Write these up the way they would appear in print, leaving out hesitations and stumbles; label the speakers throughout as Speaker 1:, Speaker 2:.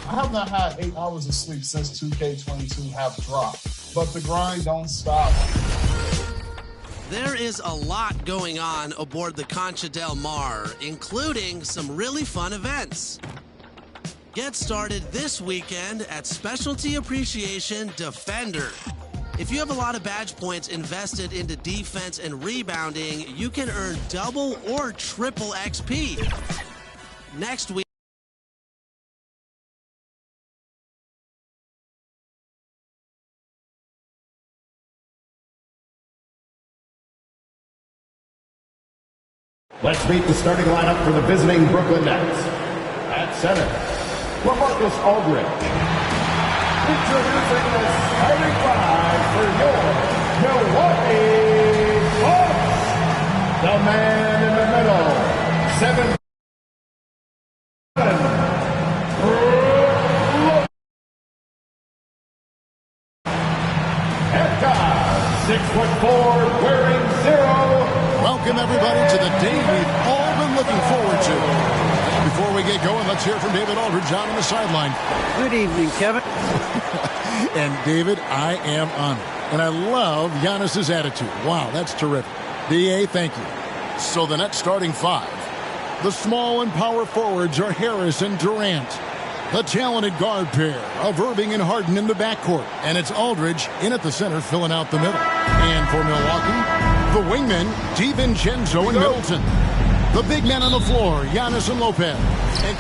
Speaker 1: I have not had 8 hours of sleep since 2K22 have dropped, but the grind don't stop.
Speaker 2: There is a lot going on aboard the Concha del Mar, including some really fun events. Get started this weekend at Specialty Appreciation Defender. If you have a lot of badge points invested into defense and rebounding, you can earn double or triple XP. Next week,
Speaker 3: let's meet the starting lineup for the visiting Brooklyn Nets. At center, LaMarcus Aldridge. Introducing the starting five for your Milwaukee Bucks. The man in the middle, 7'. At guard, 6'4", wearing 0. Welcome, everybody, to the day we've all been looking forward to. And before we get going, let's hear from David Aldridge on the sideline.
Speaker 4: Good evening, Kevin.
Speaker 3: And, David, I am honored. And I love Giannis's attitude. Wow, that's terrific. D.A., thank you. So the next starting five. The small and power forwards are Harris and Durant. The talented guard pair of Irving and Harden in the backcourt. And it's Aldridge in at the center, filling out the middle. And for Milwaukee, the wingmen, DiVincenzo and Middleton. The big men on the floor, Giannis and Lopez. And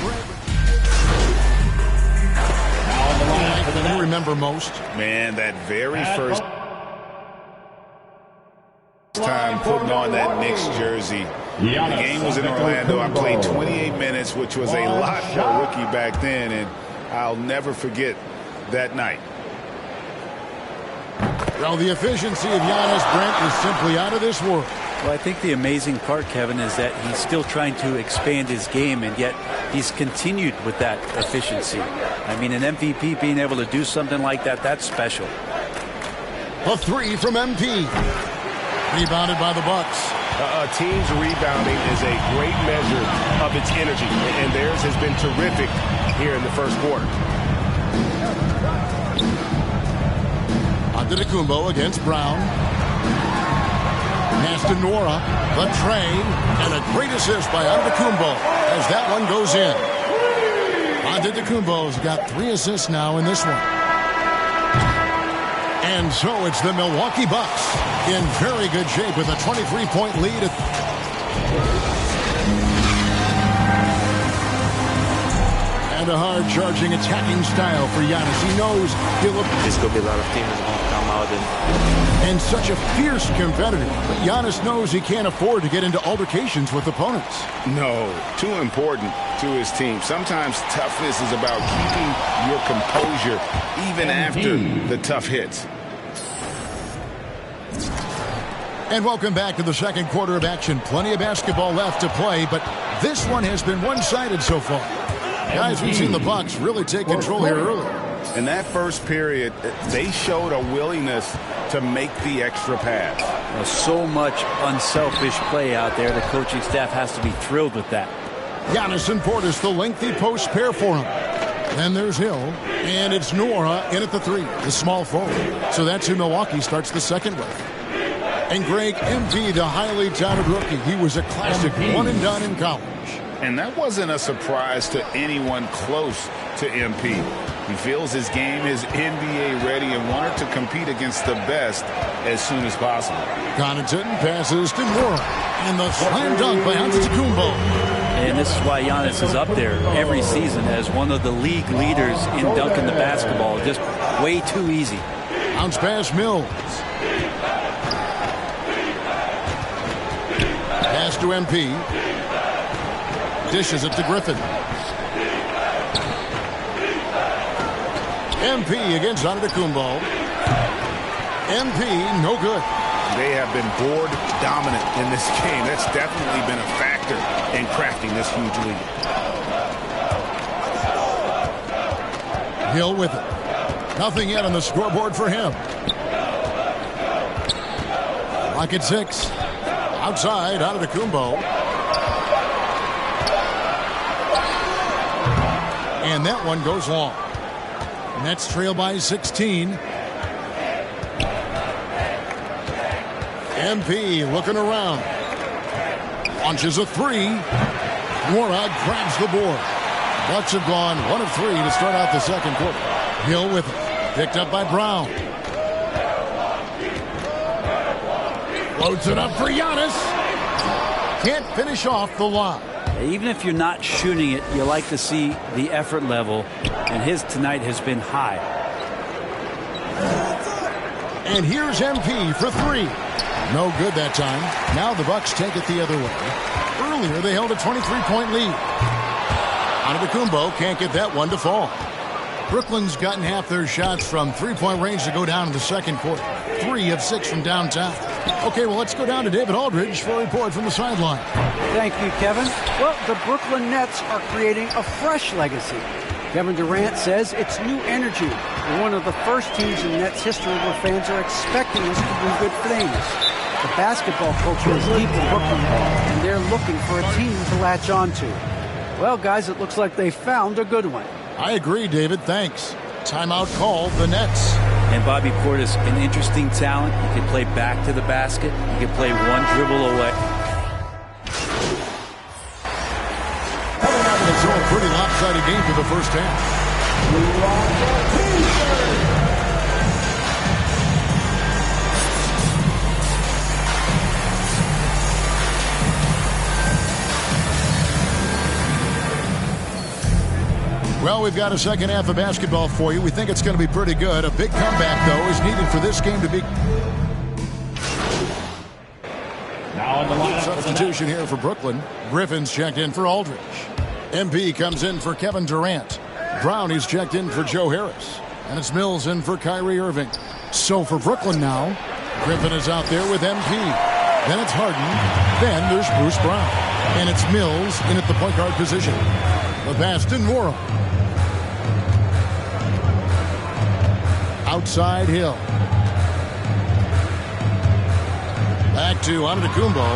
Speaker 3: now on the line, you remember most?
Speaker 5: Man, that very first time putting on that Knicks jersey. The game was in Orlando. I played 28 minutes, which was a lot for a rookie back then, and I'll never forget that night.
Speaker 3: Well, the efficiency of Giannis, Brent, is simply out of this world.
Speaker 4: Well, I think the amazing part, Kevin, is that he's still trying to expand his game, and yet he's continued with that efficiency. I mean, an MVP being able to do something like that, that's special.
Speaker 3: A three from MP. Rebounded by the Bucks.
Speaker 5: A team's rebounding is a great measure of its energy, and theirs has been terrific here in the first quarter.
Speaker 3: Antetokounmpo against Brown. Pass to Nora. The train. And a great assist by Antetokounmpo as that one goes in. Antetokounmpo's got 3 assists now in this one. And so it's the Milwaukee Bucks in very good shape with a 23-point lead. And a hard-charging attacking style for Giannis. He knows he'll...
Speaker 6: There's going to be a lot of teams that won't come out
Speaker 3: and such a fierce competitor. But Giannis knows he can't afford to get into altercations with opponents.
Speaker 5: No, too important to his team. Sometimes toughness is about keeping your composure even after the tough hits.
Speaker 3: And welcome back to the second quarter of action. Plenty of basketball left to play, but this one has been one-sided so far. Guys, we've seen the Bucks really take control here early.
Speaker 5: In that first period, they showed a willingness to make the extra pass.
Speaker 4: Well, so much unselfish play out there. The coaching staff has to be thrilled with that.
Speaker 3: Giannis and Portis, the lengthy post pair for him. Then there's Hill, and it's Nora in at the three, the small forward. So that's who Milwaukee starts the second with. And Greg MP, the highly touted rookie. He was a classic one-and-done in college.
Speaker 5: And that wasn't a surprise to anyone close to MP. He feels his game is NBA ready and wanted to compete against the best as soon as possible.
Speaker 3: Connaughton passes to Nora. And the slam dunk by Antetokounmpo.
Speaker 4: And this is why Giannis is up there every season as one of the league leaders in dunking the basketball. Just way too easy.
Speaker 3: Bounce pass Mills. Pass to MP. Dishes it to Griffin. MP against Antetokounmpo. MP, no good.
Speaker 5: They have been board dominant in this game. That's definitely been a factor in crafting this huge lead.
Speaker 3: Hill with it. Nothing yet on the scoreboard for him. Lock at 6. Outside, Antetokounmpo. And that one goes long. Nets trail by 16. MP looking around. Launches a three. Morag grabs the board. Bucks have gone 1 of 3 to start out the second quarter. Hill with it. Picked up by Brown. Loads it up for Giannis. Can't finish off the line.
Speaker 4: Even if you're not shooting it, you like to see the effort level, and his tonight has been high.
Speaker 3: And here's MP for 3. No good that time. Now the Bucks take it the other way. Earlier they held a 23-point lead. Antetokounmpo can't get that one to fall. Brooklyn's gotten half their shots from three-point range to go down in the second quarter. 3 of 6 from downtown. Okay, well, let's go down to David Aldridge for a report from the sideline.
Speaker 7: Thank you, Kevin. Well, the Brooklyn Nets are creating a fresh legacy. Kevin Durant says it's new energy. We're one of the first teams in Nets history where fans are expecting us to do good things. The basketball culture is deep in Brooklyn, and they're looking for a team to latch on to. Well, guys, it looks like they found a good one.
Speaker 3: I agree, David. Thanks. Timeout called the Nets.
Speaker 4: And Bobby Portis, an interesting talent. He can play back to the basket. He can play one dribble away.
Speaker 3: It's all a pretty lopsided game for the first half. Well, we've got a second half of basketball for you. We think it's going to be pretty good. A big comeback, though, is needed for this game to be.
Speaker 8: Now in the lineup.
Speaker 3: Substitution here for Brooklyn. Griffin's checked in for Aldridge. MP comes in for Kevin Durant. Brownie's checked in for Joe Harris. And it's Mills in for Kyrie Irving. So for Brooklyn now, Griffin is out there with MP. Then it's Harden. Then there's Bruce Brown. And it's Mills in at the point guard position. The pass to Morrow. Outside Hill. Back to Antetokounmpo.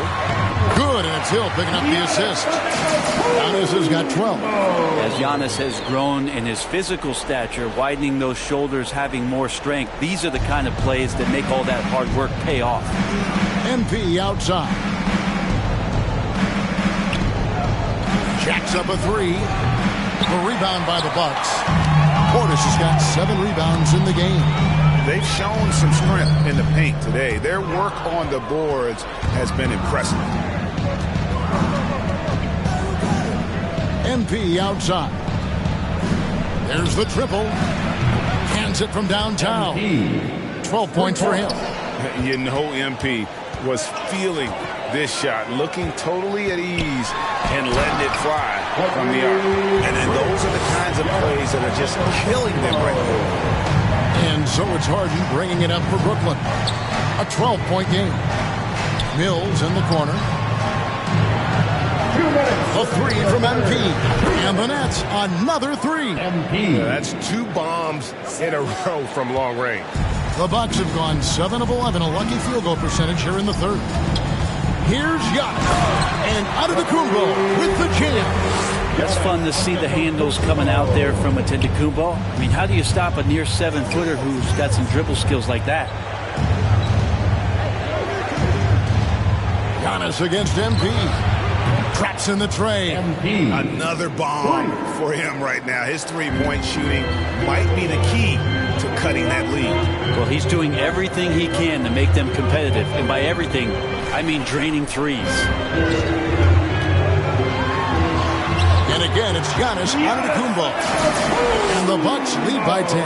Speaker 3: Good, and it's Hill picking up the assist. Giannis has got 12.
Speaker 4: As Giannis has grown in his physical stature, widening those shoulders, having more strength, these are the kind of plays that make all that hard work pay off.
Speaker 3: MP outside. Jacks up a 3. A rebound by the Bucks. Portis has got 7 rebounds in the game.
Speaker 5: They've shown some strength in the paint today. Their work on the boards has been impressive.
Speaker 3: MP outside. There's the triple. Hands it from downtown. 12 points for him.
Speaker 5: You know MP was feeling this shot, looking totally at ease and letting it fly from the arc. And then those are the kinds of plays that are just killing them right there.
Speaker 3: And so it's Harden bringing it up for Brooklyn. A 12-point game. Mills in the corner. A 3 from MP. And the Nets, another 3.
Speaker 5: That's 2 bombs in a row from long range.
Speaker 3: The Bucks have gone 7 of 11, a lucky field goal percentage here in the third. Here's Giannis. And Antetokounmpo with the jam.
Speaker 4: It's fun to see the handles coming out there from Antetokounmpo. I mean, how do you stop a near 7-footer who's got some dribble skills like that?
Speaker 3: Giannis against MP. Traps in the tray.
Speaker 5: Another bomb for him right now. His three-point shooting might be the key to cutting that lead.
Speaker 4: Well, he's doing everything he can to make them competitive. And by everything, I mean draining threes.
Speaker 3: And again, it's Giannis Antetokounmpo. And the Bucks lead by 10.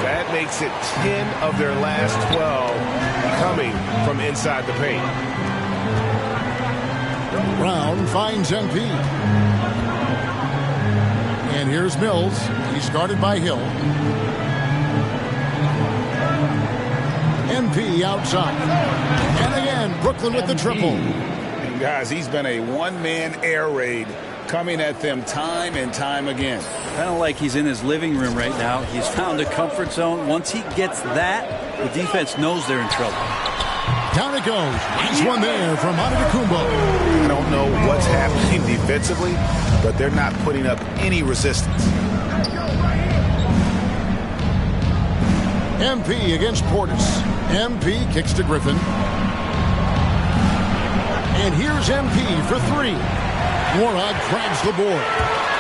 Speaker 5: That makes it 10 of their last 12 coming from inside the paint.
Speaker 3: Brown finds MP. And here's Mills. He's guarded by Hill. MP outside. And again, Brooklyn with the triple.
Speaker 5: And guys, he's been a one-man air raid coming at them time and time again.
Speaker 4: Kind of like he's in his living room right now. He's found a comfort zone. Once he gets that, the defense knows they're in trouble.
Speaker 3: Down it goes. Nice one there from Antetokounmpo.
Speaker 5: I don't know what's happening defensively, but they're not putting up any resistance.
Speaker 3: MP against Portis. MP kicks to Griffin. And here's MP for three. Warnock grabs the board.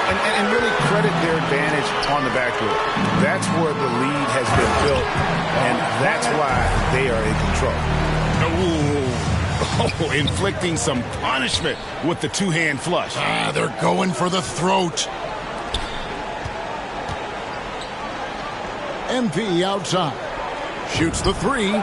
Speaker 5: And really credit their advantage on the backcourt. That's where the lead has been built, and that's why they are in control. Oh, inflicting some punishment with the two-hand flush.
Speaker 3: They're going for the throat. MP outside. Shoots the three.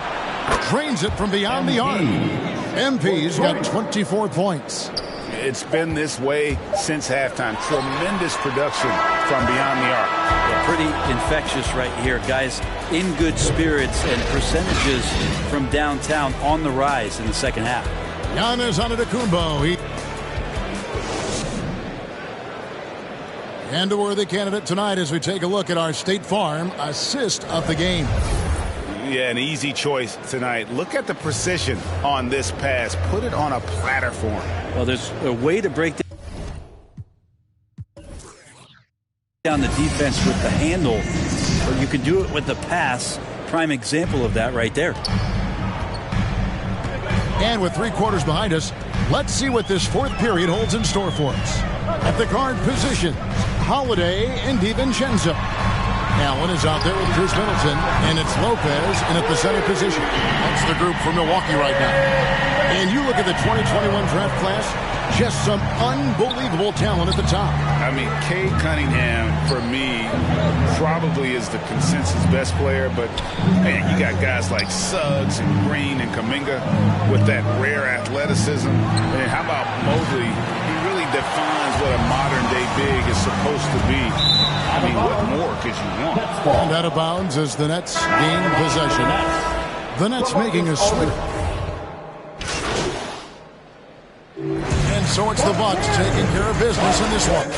Speaker 3: Drains it from beyond the arc. MP's got 24 points.
Speaker 5: It's been this way since halftime. Tremendous production from beyond the arc.
Speaker 4: Yeah, pretty infectious right here. Guys in good spirits and percentages from downtown on the rise in the second half.
Speaker 3: Giannis Antetokounmpo. And a worthy candidate tonight as we take a look at our State Farm assist of the game.
Speaker 5: Yeah, an easy choice tonight. Look at the precision on this pass. Put it on a platter for him.
Speaker 4: Well, there's a way to break down the defense with the handle, or you can do it with the pass. Prime example of that right there.
Speaker 3: And with 3 quarters behind us, let's see what this fourth period holds in store for us. At the guard position, Holiday and DiVincenzo. Allen is out there with Bruce Middleton, and it's Lopez in at the center position. That's the group for Milwaukee right now. And you look at the 2021 draft class, just some unbelievable talent at the top.
Speaker 5: I mean, Cade Cunningham, for me, probably is the consensus best player, but, man, you got guys like Suggs and Green and Kuminga with that rare athleticism. And how about Mobley? He really defines what a modern-day big is supposed to be. I mean, what more could you want?
Speaker 3: And out of bounds as the Nets gain possession. The Nets making a switch. And so it's the Bucks taking care of business in this one.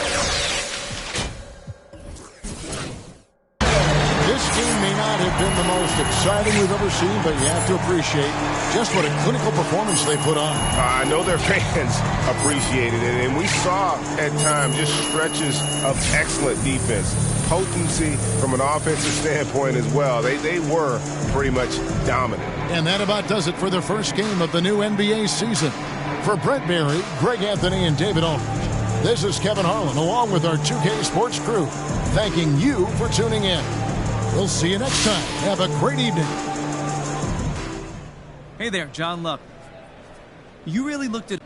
Speaker 3: This game may not have been the most exciting we've ever seen, but you have to appreciate just what a clinical performance they put on.
Speaker 5: I know their fans appreciated it, and we saw at times just stretches of excellent defense. Potency from an offensive standpoint as well. They were pretty much dominant.
Speaker 3: And that about does it for the first game of the new NBA season. For Brent Berry, Greg Anthony, and David Aldridge, this is Kevin Harlan along with our 2K Sports crew, thanking you for tuning in. We'll see you next time. Have a great evening.
Speaker 9: Hey there, John Love. You really looked at...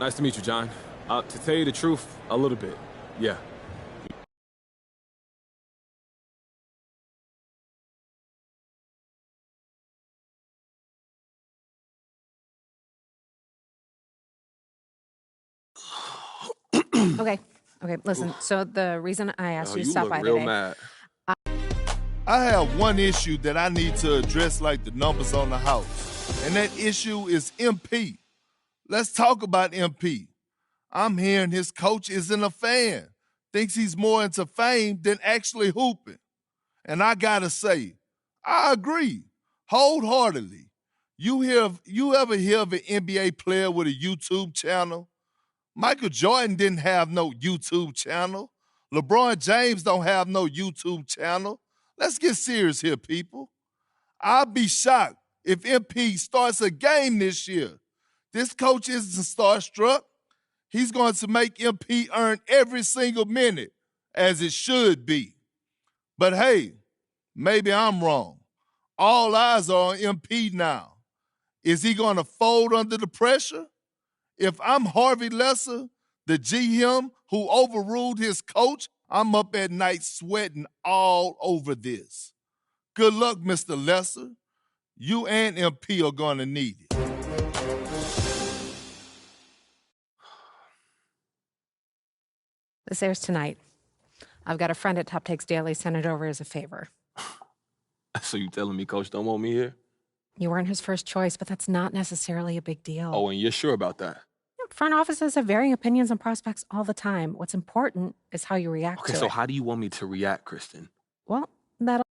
Speaker 10: Nice to meet you, John. To tell you the truth, a little bit. Yeah.
Speaker 11: Okay, listen. So the reason I asked you to stop by
Speaker 10: real
Speaker 11: today...
Speaker 10: mad.
Speaker 12: I have one issue that I need to address like the numbers on the house, and that issue is MP. Let's talk about MP. I'm hearing his coach isn't a fan, thinks he's more into fame than actually hooping. And I gotta say, I agree wholeheartedly. You ever hear of an NBA player with a YouTube channel? Michael Jordan didn't have no YouTube channel. LeBron James don't have no YouTube channel. Let's get serious here, people. I'll be shocked if MP starts a game this year. This coach isn't starstruck. He's going to make MP earn every single minute, as it should be. But hey, maybe I'm wrong. All eyes are on MP now. Is he going to fold under the pressure? If I'm Harvey Lesser, the GM who overruled his coach, I'm up at night sweating all over this. Good luck, Mr. Lesser. You and MP are going to need it.
Speaker 11: This airs tonight. I've got a friend at Top Takes Daily send it over as a favor.
Speaker 10: So you telling me Coach don't want me here?
Speaker 11: You weren't his first choice, but that's not necessarily a big deal.
Speaker 10: Oh, and you're sure about that?
Speaker 11: Front offices have varying opinions on prospects all the time. What's important is how you react to it.
Speaker 10: Okay, so how do you want me to react, Kristen?
Speaker 11: Well, that'll